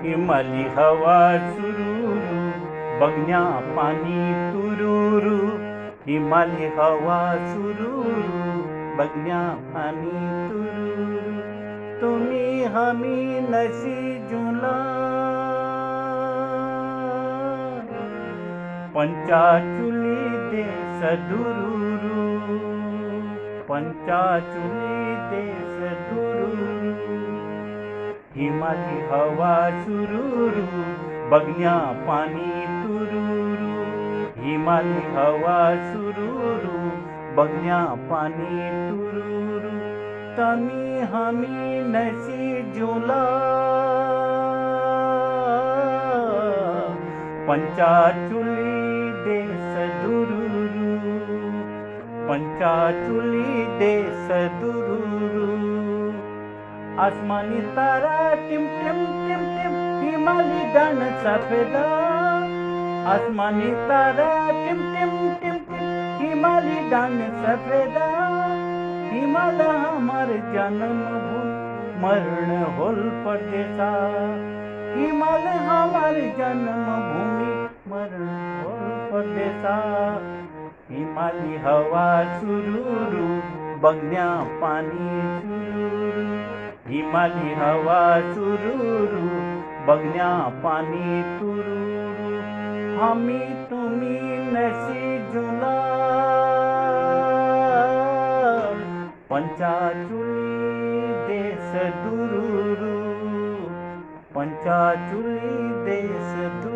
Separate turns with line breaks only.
हिमाली हवा सुरूरू, बघण्या पाणी तुरुरू. हिमाली हवा सुरूरू, बघण्या पाणी तुरुरू. तुम्ही हमी नशी जुला, पंचाचुली देश दुरुरू. पंचाचुली देश दुरुरू. हिमाली हवा सुरूरू, बघण्या पाणी तुरुरू. हिमाली हवा सुरूरू, बघण्या पाणी तुरुरू. तमी हमी नशी जुला, पंचाचुली देश दुरुरू. पंचाचुली देश दुरुरू. आसमानी तारा टिम टिम टिम टिम, हिमाली डान सफेदा. आसमानी तारा टिम टिम टिम टिम, हिमाली डान सफेदा. हिमाल हमार जन्मभूमि, मरण होल परदेसा. हिमाल हमार जन्मभूमि, मरण होल परदेसा. हिमाली हवा सुरूरू, बघण्या पाणी तुरुरू. हिमाली हवा सुरूरू, बघण्या पाणी तुरुरू. हमी तुम्ही नशी जुला, पंचाचुली देश दुरुरू. पंचाचुली देश दुरुरू.